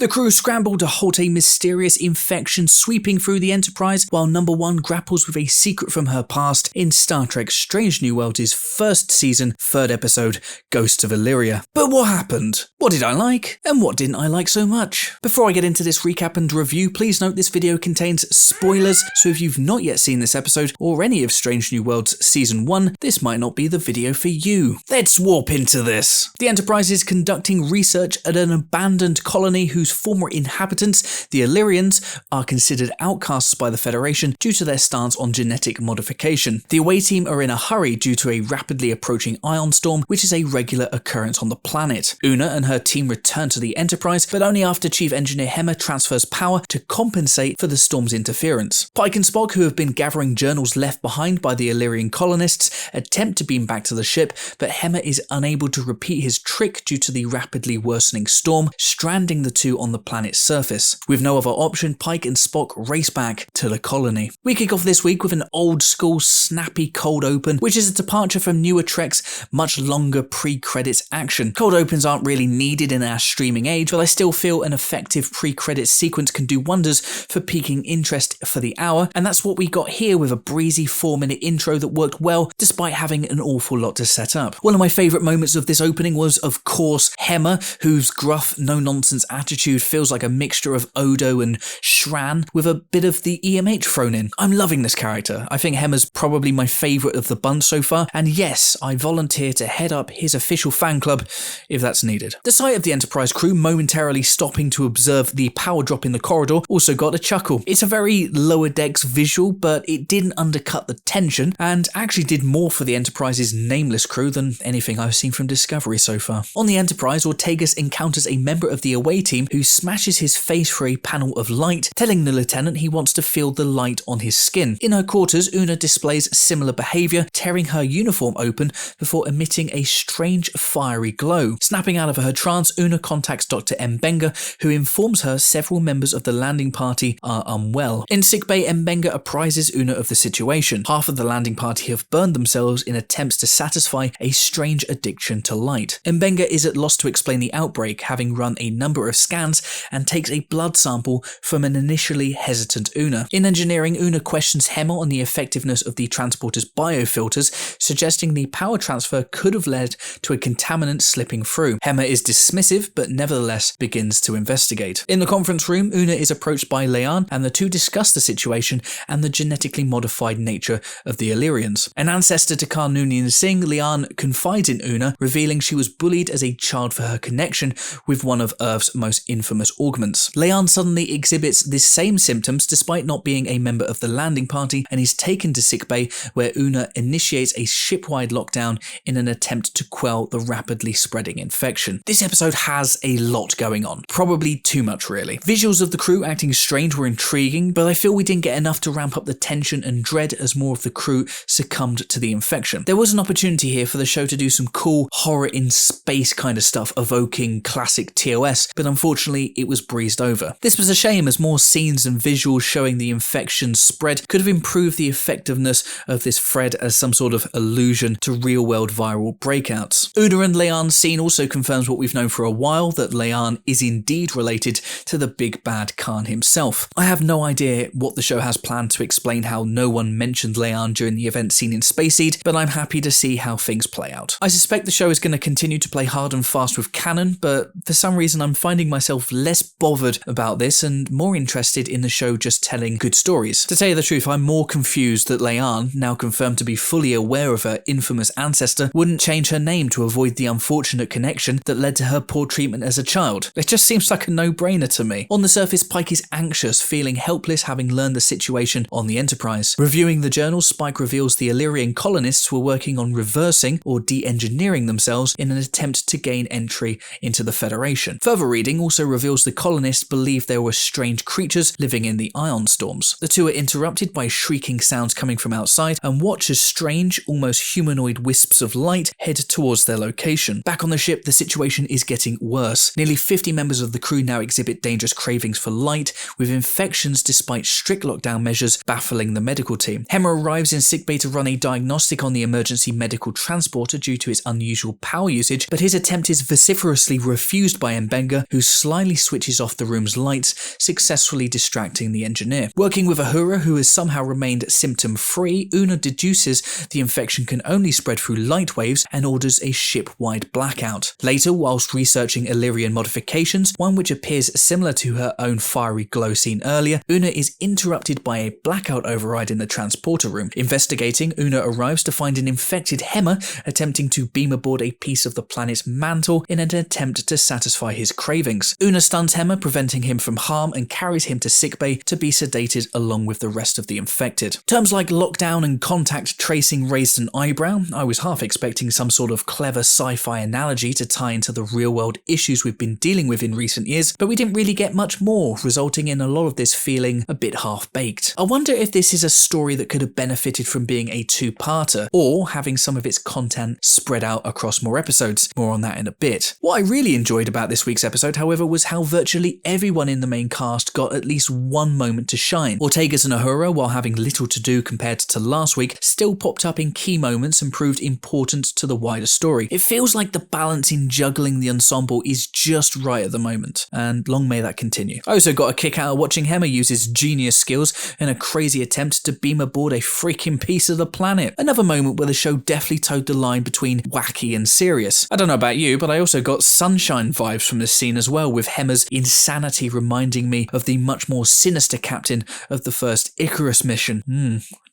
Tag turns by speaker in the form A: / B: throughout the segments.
A: The crew scramble to halt a mysterious infection sweeping through the Enterprise, while Number 1 grapples with a secret from her past in Star Trek Strange New Worlds' first season, third episode, Ghosts of Illyria. But what happened? What did I like? And what didn't I like so much? Before I get into this recap and review, please note this video contains spoilers, so if you've not yet seen this episode or any of Strange New Worlds Season 1, this might not be the video for you. Let's warp into this. The Enterprise is conducting research at an abandoned colony whose former inhabitants, the Illyrians, are considered outcasts by the Federation due to their stance on genetic modification. The away team are in a hurry due to a rapidly approaching ion storm, which is a regular occurrence on the planet. Una and her team return to the Enterprise, but only after Chief Engineer Hemmer transfers power to compensate for the storm's interference. Pike and Spock, who have been gathering journals left behind by the Illyrian colonists, attempt to beam back to the ship, but Hemmer is unable to repeat his trick due to the rapidly worsening storm, stranding the two on the planet's surface. With no other option, Pike and Spock race back to the colony. We kick off this week with an old school snappy cold open, which is a departure from newer Trek's much longer pre-credits action. Cold opens aren't really needed in our streaming age, but I still feel an effective pre-credits sequence can do wonders for piquing interest for the hour, and that's what we got here with a breezy 4-minute intro that worked well despite having an awful lot to set up. One of my favourite moments of this opening was, of course, Hemmer, whose gruff, no-nonsense attitude feels like a mixture of Odo and Shran with a bit of the EMH thrown in. I'm loving this character. I think Hemmer's probably my favourite of the bunch so far, and yes, I volunteer to head up his official fan club if that's needed. The sight of the Enterprise crew momentarily stopping to observe the power drop in the corridor also got a chuckle. It's a very lower decks visual, but it didn't undercut the tension, and actually did more for the Enterprise's nameless crew than anything I've seen from Discovery so far. On the Enterprise, Ortegas encounters a member of the away team who smashes his face for a panel of light, telling the lieutenant he wants to feel the light on his skin. In her quarters, Una displays similar behaviour, tearing her uniform open before emitting a strange fiery glow. Snapping out of her trance, Una contacts Dr. Mbenga, who informs her several members of the landing party are unwell. In sickbay, Mbenga apprises Una of the situation. Half of the landing party have burned themselves in attempts to satisfy a strange addiction to light. Mbenga is at loss to explain the outbreak, having run a number of scans, and takes a blood sample from an initially hesitant Una. In engineering, Una questions Hemmer on the effectiveness of the transporter's biofilters, suggesting the power transfer could have led to a contaminant slipping through. Hemmer is dismissive, but nevertheless begins to investigate. In the conference room, Una is approached by Leanne, and the two discuss the situation and the genetically modified nature of the Illyrians. An ancestor to Khan Noonien Singh, Leanne confides in Una, revealing she was bullied as a child for her connection with one of Earth's most infamous augments. Leanne suddenly exhibits the same symptoms despite not being a member of the landing party, and is taken to sickbay, where Una initiates a ship-wide lockdown in an attempt to quell the rapidly spreading infection. This episode has a lot going on. Probably too much, really. Visuals of the crew acting strange were intriguing, but I feel we didn't get enough to ramp up the tension and dread as more of the crew succumbed to the infection. There was an opportunity here for the show to do some cool horror in space kind of stuff, evoking classic TOS, but unfortunately it was breezed over. This was a shame, as more scenes and visuals showing the infection's spread could have improved the effectiveness of this thread as some sort of allusion to real-world viral breakouts. Una and Leanne's scene also confirms what we've known for a while, that Leanne is indeed related to the big bad Khan himself. I have no idea what the show has planned to explain how no one mentioned Leanne during the event seen in Space Seed, but I'm happy to see how things play out. I suspect the show is going to continue to play hard and fast with canon, but for some reason I'm finding myself less bothered about this and more interested in the show just telling good stories. To tell you the truth, I'm more confused that Leanne, now confirmed to be fully aware of her infamous ancestor, wouldn't change her name to avoid the unfortunate connection that led to her poor treatment as a child. It just seems like a no-brainer to me. On the surface, Pike is anxious, feeling helpless having learned the situation on the Enterprise. Reviewing the journals, Spike reveals the Illyrian colonists were working on reversing or de-engineering themselves in an attempt to gain entry into the Federation. Further reading also reveals the colonists believed there were strange creatures living in the ion storms. The two are interrupted by shrieking sounds coming from outside, and watch as strange, almost humanoid wisps of light head towards their location. Back on the ship, the situation is getting worse. Nearly 50 members of the crew now exhibit dangerous cravings for light, with infections despite strict lockdown measures baffling the medical team. Hemmer arrives in sickbay to run a diagnostic on the emergency medical transporter due to its unusual power usage, but his attempt is vociferously refused by Mbenga, who slyly switches off the room's lights, successfully distracting the engineer. Working with Uhura, who has somehow remained symptom-free, Una deduces the infection can only spread through light waves and orders a ship-wide blackout. Later, whilst researching Illyrian modifications, one which appears similar to her own fiery glow seen earlier, Una is interrupted by a blackout override in the transporter room. Investigating, Una arrives to find an infected Hema attempting to beam aboard a piece of the planet's mantle in an attempt to satisfy his cravings. Una stuns Hema, preventing him from harm, and carries him to sickbay to be sedated along with the rest of the infected. Terms like lockdown and contact tracing raised an eyebrow. I was half expecting some sort of clever sci-fi analogy to tie into the real-world issues we've been dealing with in recent years, but we didn't really get much more, resulting in a lot of this feeling a bit half-baked. I wonder if this is a story that could have benefited from being a two-parter, or having some of its content spread out across more episodes. More on that in a bit. What I really enjoyed about this week's episode, however, was how virtually everyone in the main cast got at least one moment to shine. Ortegas and Uhura, while having little to do compared to last week, still popped up in key moments and proved important to the wider story. It feels like the balance in juggling the ensemble is just right at the moment, and long may that continue. I also got a kick out of watching Hema use his genius skills in a crazy attempt to beam aboard a freaking piece of the planet. Another moment where the show definitely towed the line between wacky and serious. I don't know about you, but I also got Sunshine vibes from this scene as well, with Hema's insanity reminding me of the much more sinister captain of the first Icarus mission.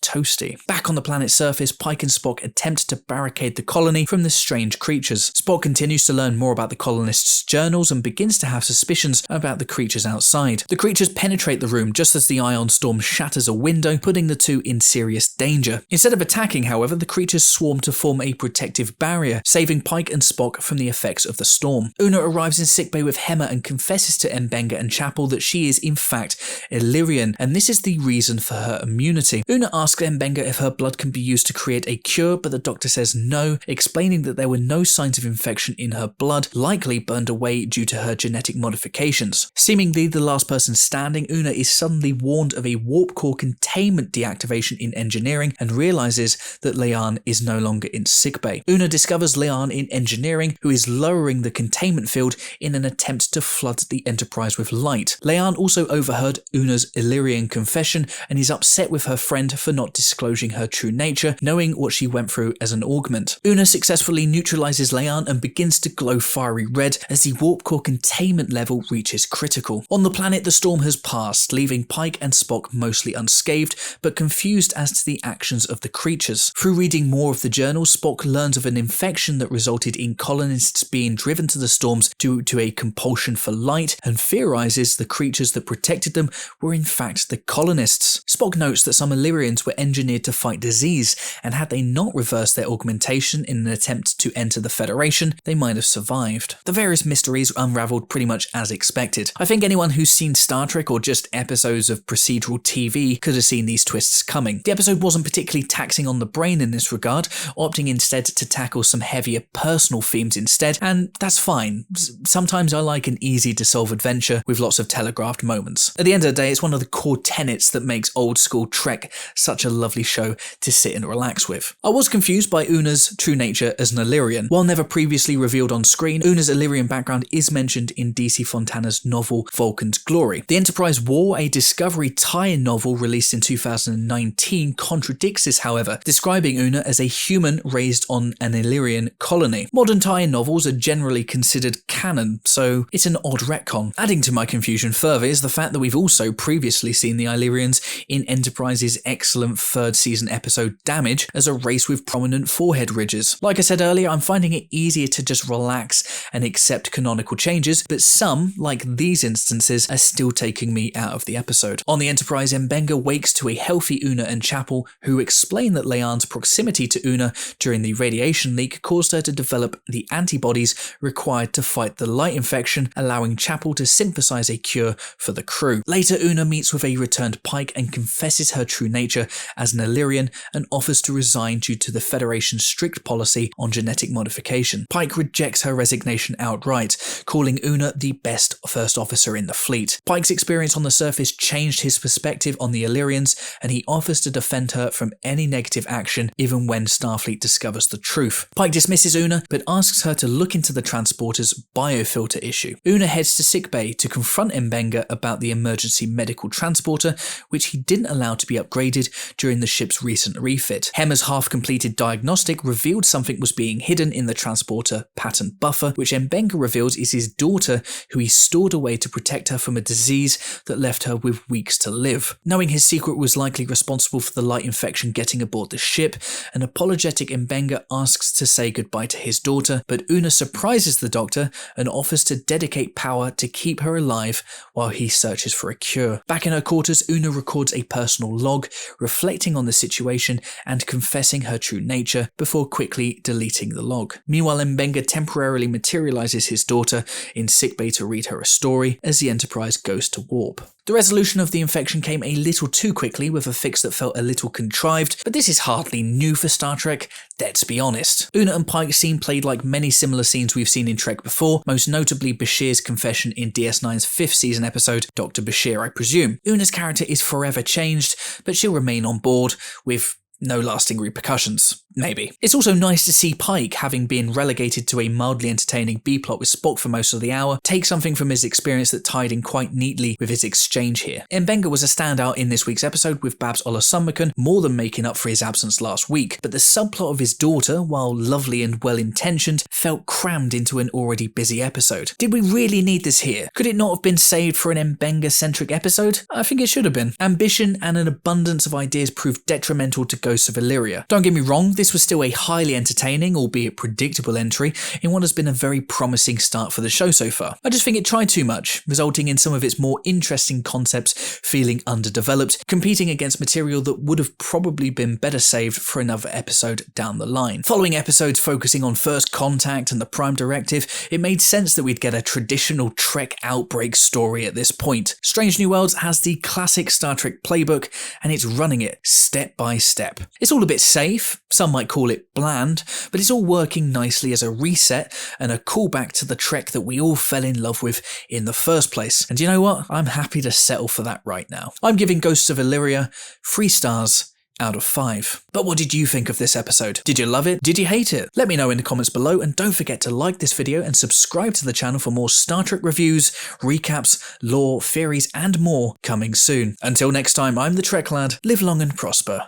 A: Toasty. Back on the planet's surface, Pike and Spock attempt to barricade the colony from the strange creatures. Spock continues to learn more about the colonists' journals and begins to have suspicions about the creatures outside. The creatures penetrate the room just as the ion storm shatters a window, putting the two in serious danger. Instead of attacking, however, the creatures swarm to form a protective barrier, saving Pike and Spock from the effects of the storm. Una arrives in sickbay with Hema and confesses to Mbenga and Chapel that she is in fact Illyrian, and this is the reason for her immunity. Una asks Mbenga if her blood can be used to create a cure, but the doctor says no, explaining that there were no signs of infection in her blood, likely burned away due to her genetic modifications. Seemingly the last person standing, Una is suddenly warned of a warp core containment deactivation in engineering and realizes that Leanne is no longer in sickbay. Una discovers Leanne in engineering, who is lowering the containment field in an attempt to flood the Enterprise with light. Leanne also overheard Una's Illyrian confession and is upset with her friend for not disclosing her true nature, knowing what she went through as an augment. Una successfully neutralizes Leanne and begins to glow fiery red as the warp core containment level reaches critical. On the planet, the storm has passed, leaving Pike and Spock mostly unscathed, but confused as to the actions of the creatures. Through reading more of the journal, Spock learns of an infection that resulted in colonists being driven to the storms due to a compulsion for light, and theorizes the creatures that protected them were in fact the colonists. Spock notes that some Illyrians were engineered to fight disease, and had they not reversed their augmentation in an attempt to enter the Federation, they might have survived. The various mysteries unraveled pretty much as expected. I think anyone who's seen Star Trek or just episodes of procedural TV could have seen these twists coming. The episode wasn't particularly taxing on the brain in this regard, opting instead to tackle some heavier personal themes instead, and that's fine. Sometimes I like an easy to solve adventure with lots of telegraphed moments. At the end of the day, it's one of the core tenets that makes old school Trek such a lovely show to sit and relax with. I was confused by Una's true nature as an Illyrian. While never previously revealed on screen, Una's Illyrian background is mentioned in DC Fontana's novel Vulcan's Glory. The Enterprise War, a Discovery tie-in novel released in 2019, contradicts this, however, describing Una as a human raised on an Illyrian colony. Modern tie-in novels are generally considered canon, so it's an odd retcon. Adding to my confusion further is the fact that we've also previously seen the Illyrians in Enterprise's excellent third season episode Damage as a race with prominent forehead ridges. Like I said earlier, I'm finding it easier to just relax and accept canonical changes, but some, like these instances, are still taking me out of the episode. On the Enterprise, Mbenga wakes to a healthy Una and Chapel, who explain that Leanne's proximity to Una during the radiation leak caused her to develop the antibodies required to fight the light infection, allowing Chapel to synthesize a cure for the crew. Later, Una meets with a returned Pike and confesses her true nature as an Illyrian and offers to resign due to the Federation's strict policy on genetic modification. Pike rejects her resignation outright, calling Una the best first officer in the fleet. Pike's experience on the surface changed his perspective on the Illyrians, and he offers to defend her from any negative action even when Starfleet discovers the truth. Pike dismisses Una, but asks her to look into the transporter's biofilter issue. Una heads to sickbay to confront M'Benga about the emergency medical transporter, which he didn't allow to be upgraded during the ship's recent refit. Hemmer's half-completed diagnostic revealed something was being hidden in the transporter pattern buffer, which M'Benga reveals is his daughter, who he stored away to protect her from a disease that left her with weeks to live. Knowing his secret was likely responsible for the light infection getting aboard the ship, an apologetic M'Benga asks to say goodbye to his daughter, but Una surprises the doctor and offers to dedicate power to keep her alive while he searches for a cure. Back in her quarters, Una records a personal log, reflecting on the situation and confessing her true nature before quickly deleting the log. Meanwhile, M'Benga temporarily materializes his daughter in sickbay to read her a story as the Enterprise goes to warp. The resolution of the infection came a little too quickly with a fix that felt a little contrived, but this is hardly new for Star Trek, let's be honest. Una and Pike's scene played like many similar scenes we've seen in Trek before, most notably Bashir's confession in DS9's 5th season episode, Dr. Bashir, I presume. Una's character is forever changed, but she'll remain on board with no lasting repercussions. Maybe. It's also nice to see Pike, having been relegated to a mildly entertaining B-plot with Spock for most of the hour, take something from his experience that tied in quite neatly with his exchange here. M'Benga was a standout in this week's episode, with Babs Olusanmakan more than making up for his absence last week, but the subplot of his daughter, while lovely and well-intentioned, felt crammed into an already busy episode. Did we really need this here? Could it not have been saved for an M'Benga-centric episode? I think it should have been. Ambition and an abundance of ideas proved detrimental to Ghosts of Illyria. Don't get me wrong, this was still a highly entertaining, albeit predictable entry in what has been a very promising start for the show so far. I just think it tried too much, resulting in some of its more interesting concepts feeling underdeveloped, competing against material that would have probably been better saved for another episode down the line. Following episodes focusing on First Contact and the Prime Directive, it made sense that we'd get a traditional Trek Outbreak story at this point. Strange New Worlds has the classic Star Trek playbook, and it's running it step by step. It's all a bit safe, some might call it bland, but it's all working nicely as a reset and a callback to the Trek that we all fell in love with in the first place. And you know what? I'm happy to settle for that right now. I'm giving Ghosts of Illyria 3 stars out of 5. But what did you think of this episode? Did you love it? Did you hate it? Let me know in the comments below, and don't forget to like this video and subscribe to the channel for more Star Trek reviews, recaps, lore, theories and more coming soon. Until next time, I'm the Trek Lad. Live long and prosper.